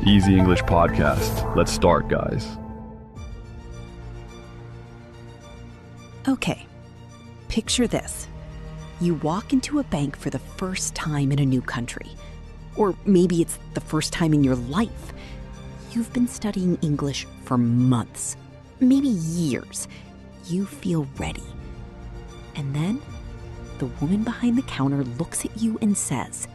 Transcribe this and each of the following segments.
Easy English Podcast. Let's start, guys. Okay, picture this. You walk into a bank for the first time in a new country. Or maybe it's the first time in your life. You've been studying English for months, maybe years. You feel ready. And then the woman behind the counter looks at you and says,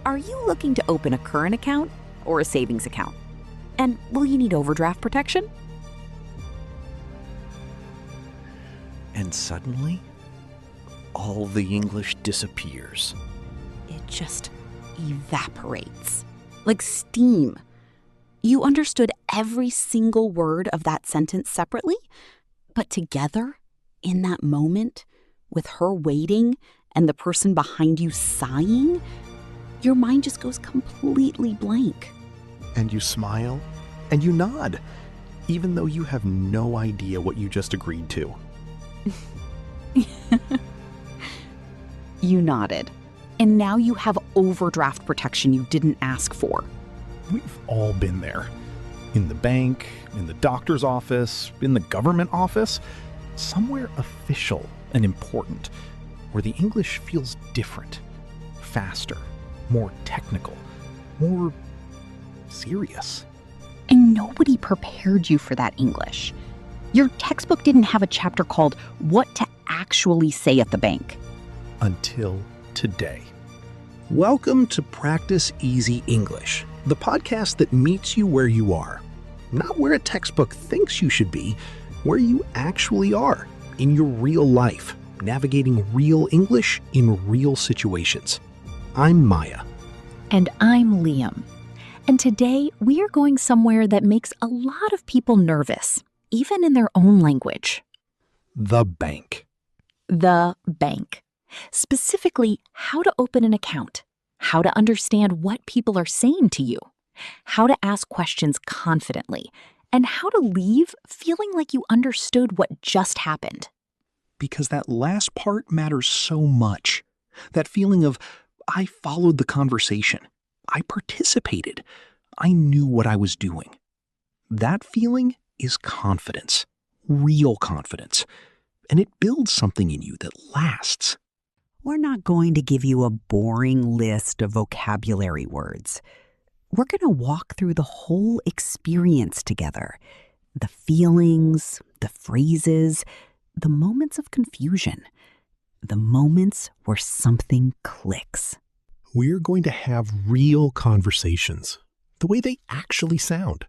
"Are you looking to open a current account or a savings account? And will you need overdraft protection?" And suddenly, all the English disappears. It just evaporates like steam. You understood every single word of that sentence separately, but together, in that moment, with her waiting and the person behind you sighing, your mind just goes completely blank. And you smile and you nod, even though you have no idea what you just agreed to. You nodded. And now you have overdraft protection you didn't ask for. We've all been there. In the bank, in the doctor's office, in the government office, somewhere official and important, where the English feels different, faster, more technical, more serious. And nobody prepared you for that English. Your textbook didn't have a chapter called What to Actually Say at the Bank. Until today. Welcome to Practice Easy English, the podcast that meets you where you are. Not where a textbook thinks you should be, where you actually are, in your real life, navigating real English in real situations. I'm Maya. And I'm Liam. And today we are going somewhere that makes a lot of people nervous, even in their own language. The bank. The bank. Specifically, how to open an account, how to understand what people are saying to you, how to ask questions confidently, and how to leave feeling like you understood what just happened. Because that last part matters so much. That feeling of, I followed the conversation. I participated. I knew what I was doing. That feeling is confidence, real confidence, and it builds something in you that lasts. We're not going to give you a boring list of vocabulary words. We're going to walk through the whole experience together. The feelings, the phrases, the moments of confusion, the moments where something clicks. We're going to have real conversations, the way they actually sound.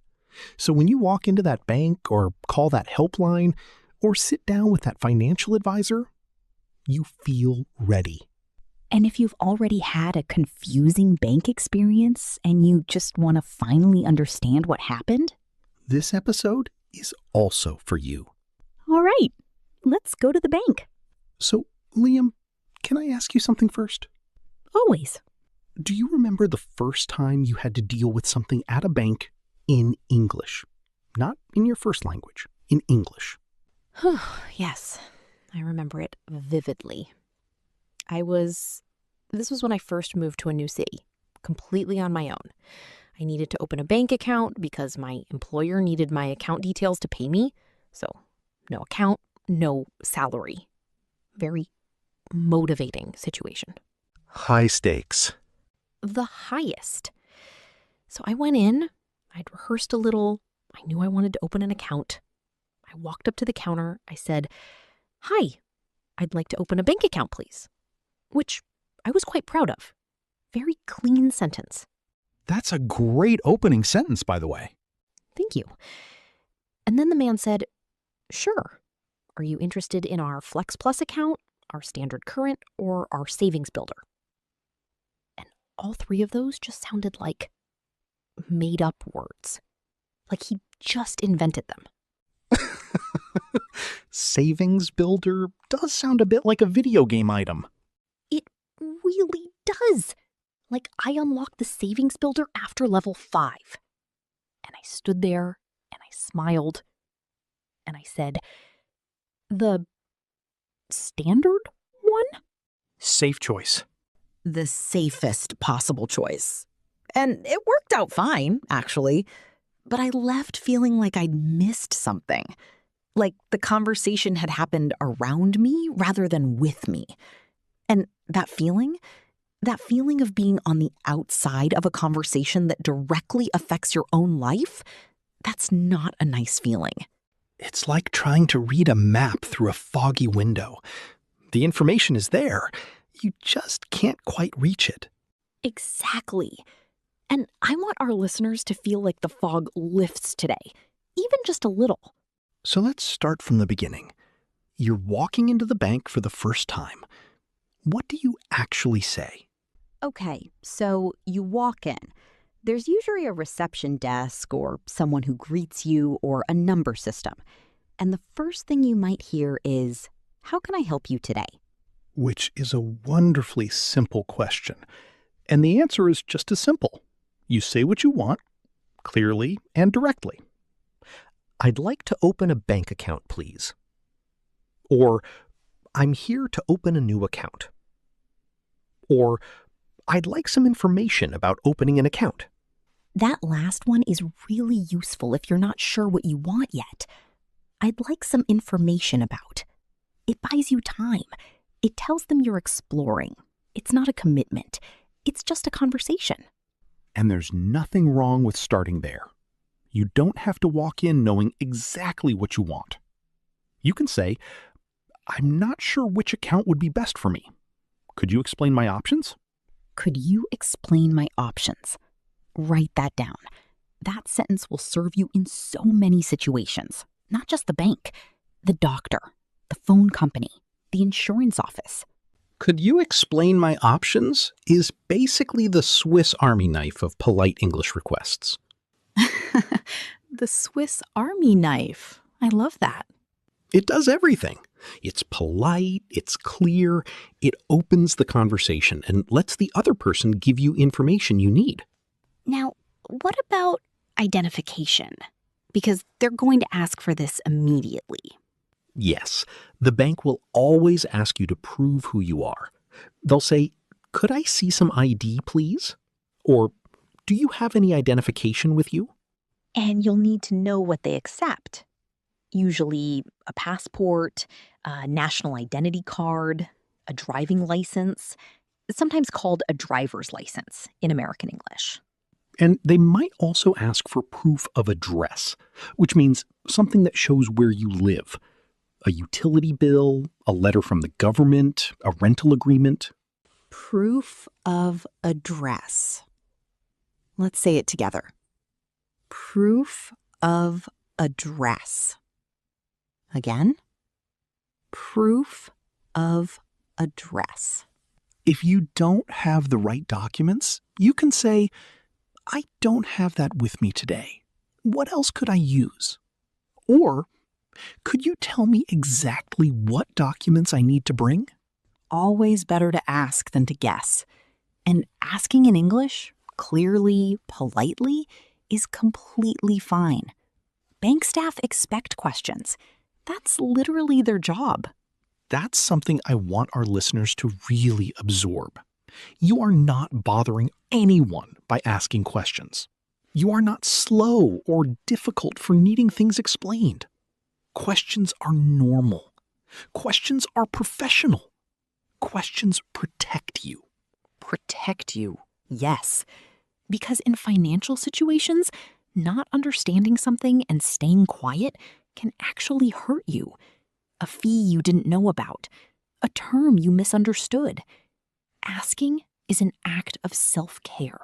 So when you walk into that bank or call that helpline or sit down with that financial advisor, you feel ready. And if you've already had a confusing bank experience and you just want to finally understand what happened, this episode is also for you. all right, let's go to the bank. So, Liam, can I ask you something first? Always. Do you remember the first time you had to deal with something at a bank in English? Not in your first language, in English. Yes, I remember it vividly. This was when I first moved to a new city, completely on my own. I needed to open a bank account because my employer needed my account details to pay me. So, no account, no salary. Very motivating situation. High stakes. The highest. So I went in, I'd rehearsed a little, I knew I wanted to open an account. I walked up to the counter, I said, "Hi, I'd like to open a bank account, please." Which I was quite proud of. Very clean sentence. That's a great opening sentence, by the way. Thank you. And then the man said, "Sure. Are you interested in our Flex Plus account, our Standard Current, or our Savings Builder?" And all three of those just sounded like made up words. Like he just invented them. Savings Builder does sound a bit like a video game item. It really does. Like I unlocked the Savings Builder after level 5. And I stood there and I smiled and I said, "The standard one?" Safe choice. The safest possible choice. And it worked out fine, actually. But I left feeling like I'd missed something. Like the conversation had happened around me rather than with me. And that feeling of being on the outside of a conversation that directly affects your own life, that's not a nice feeling. It's like trying to read a map through a foggy window. The information is there. You just can't quite reach it. Exactly. And I want our listeners to feel like the fog lifts today, even just a little. So let's start from the beginning. You're walking into the bank for the first time. What do you actually say? Okay, so you walk in. There's usually a reception desk or someone who greets you or a number system. And the first thing you might hear is, "How can I help you today?" Which is a wonderfully simple question. And the answer is just as simple. You say what you want, clearly and directly. I'd like to open a bank account, please. Or, I'm here to open a new account. Or, I'd like some information about opening an account. That last one is really useful if you're not sure what you want yet. I'd like some information about. It buys you time. It tells them you're exploring. It's not a commitment. It's just a conversation. And there's nothing wrong with starting there. You don't have to walk in knowing exactly what you want. You can say, "I'm not sure which account would be best for me. Could you explain my options?" Could you explain my options? Write that down. That sentence will serve you in so many situations. Not just the bank, the doctor, the phone company, the insurance office. Could you explain my options is basically the Swiss Army knife of polite English requests. The Swiss Army knife. I love that. It does everything. It's polite, it's clear, it opens the conversation and lets the other person give you information you need. Now, what about identification? Because they're going to ask for this immediately. Yes, the bank will always ask you to prove who you are. They'll say, "Could I see some ID, please?" Or, "Do you have any identification with you?" And you'll need to know what they accept. Usually a passport, a national identity card, a driving license, sometimes called a driver's license in American English. And they might also ask for proof of address, which means something that shows where you live. A utility bill, a letter from the government, a rental agreement. Proof of address. Let's say it together. Proof of address. Again. Proof of address. If you don't have the right documents, you can say, "I don't have that with me today. What else could I use?" Or, "Could you tell me exactly what documents I need to bring?" Always better to ask than to guess. And asking in English, clearly, politely, is completely fine. Bank staff expect questions. That's literally their job. That's something I want our listeners to really absorb. You are not bothering anyone by asking questions. You are not slow or difficult for needing things explained. Questions are normal. Questions are professional. Questions protect you. Protect you, yes. Because in financial situations, not understanding something and staying quiet can actually hurt you. A fee you didn't know about, a term you misunderstood. Asking is an act of self-care.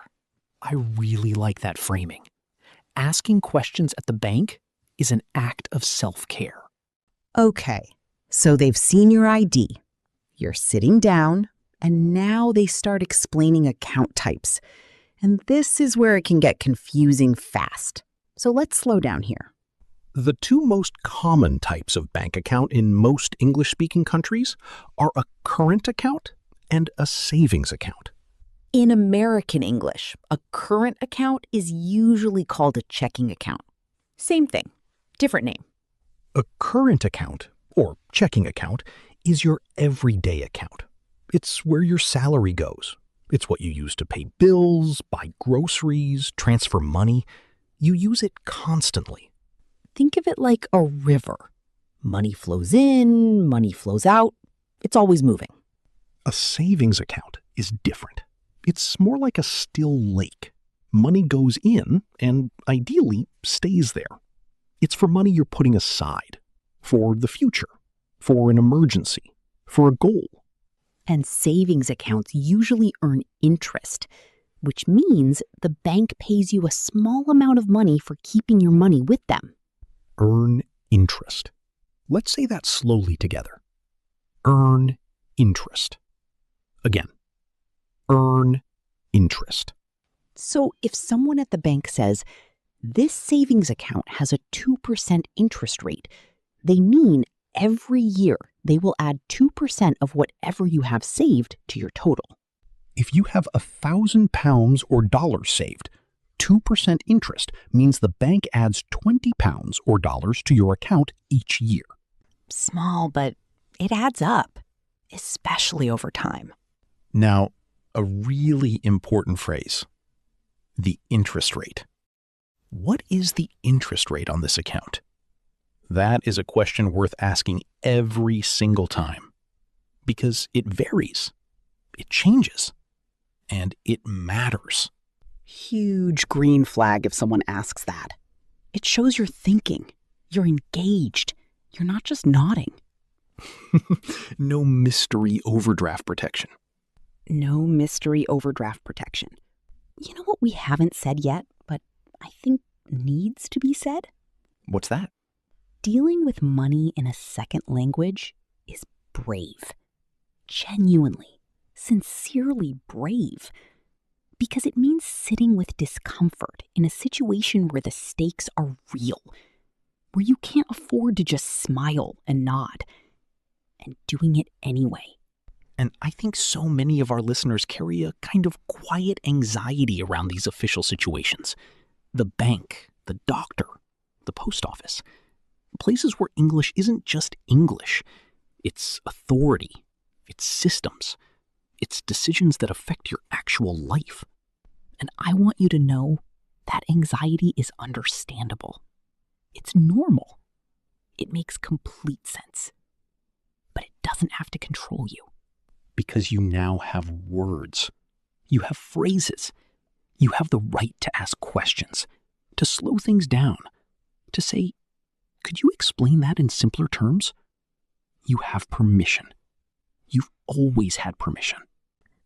I really like that framing. Asking questions at the bank is an act of self-care. Okay, so they've seen your ID. You're sitting down, and now they start explaining account types. And this is where it can get confusing fast. So let's slow down here. The two most common types of bank account in most English-speaking countries are a current account and a savings account. In American English, a current account is usually called a checking account. Same thing, different name. A current account, or checking account, is your everyday account. It's where your salary goes. It's what you use to pay bills, buy groceries, transfer money. You use it constantly. Think of it like a river. Money flows in, money flows out. It's always moving. A savings account is different. It's more like a still lake. Money goes in and ideally stays there. It's for money you're putting aside, for the future, for an emergency, for a goal. And savings accounts usually earn interest, which means the bank pays you a small amount of money for keeping your money with them. Earn interest. Let's say that slowly together. Earn interest. Again, earn interest. So if someone at the bank says, this savings account has a 2% interest rate, they mean every year they will add 2% of whatever you have saved to your total. If you have £1,000 or dollars saved, 2% interest means the bank adds £20 or dollars to your account each year. Small, but it adds up, especially over time. Now, a really important phrase. The interest rate. What is the interest rate on this account? That is a question worth asking every single time, because it varies, it changes, and it matters. Huge green flag if someone asks that. It shows you're thinking, you're engaged, you're not just nodding. No mystery overdraft protection. No mystery overdraft protection. You know what we haven't said yet, but I think needs to be said? What's that? Dealing with money in a second language is brave. Genuinely, sincerely brave. Because it means sitting with discomfort in a situation where the stakes are real, where you can't afford to just smile and nod, and doing it anyway. And I think so many of our listeners carry a kind of quiet anxiety around these official situations. The bank, the doctor, the post office. Places where English isn't just English. It's authority. It's systems. It's decisions that affect your actual life. And I want you to know that anxiety is understandable. It's normal. It makes complete sense. But it doesn't have to control you. Because you now have words. You have phrases. You have the right to ask questions, to slow things down, to say, could you explain that in simpler terms? You have permission. You've always had permission.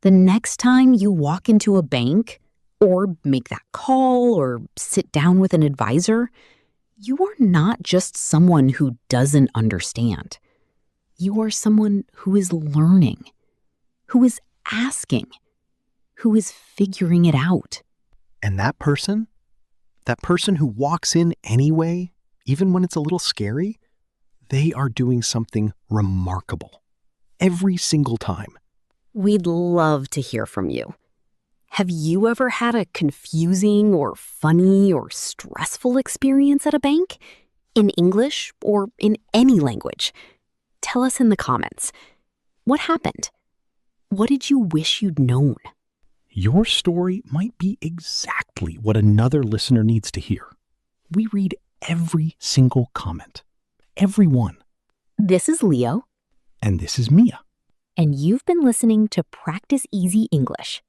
The next time you walk into a bank, or make that call, or sit down with an advisor, you are not just someone who doesn't understand. You are someone who is learning, who is asking, who is figuring it out. And that person who walks in anyway, even when it's a little scary, they are doing something remarkable every single time. We'd love to hear from you. Have you ever had a confusing or funny or stressful experience at a bank? In English or in any language? Tell us in the comments. What happened? What did you wish you'd known? Your story might be exactly what another listener needs to hear. We read every single comment. Every one. This is Leo. And this is Mia. And you've been listening to Practice Easy English.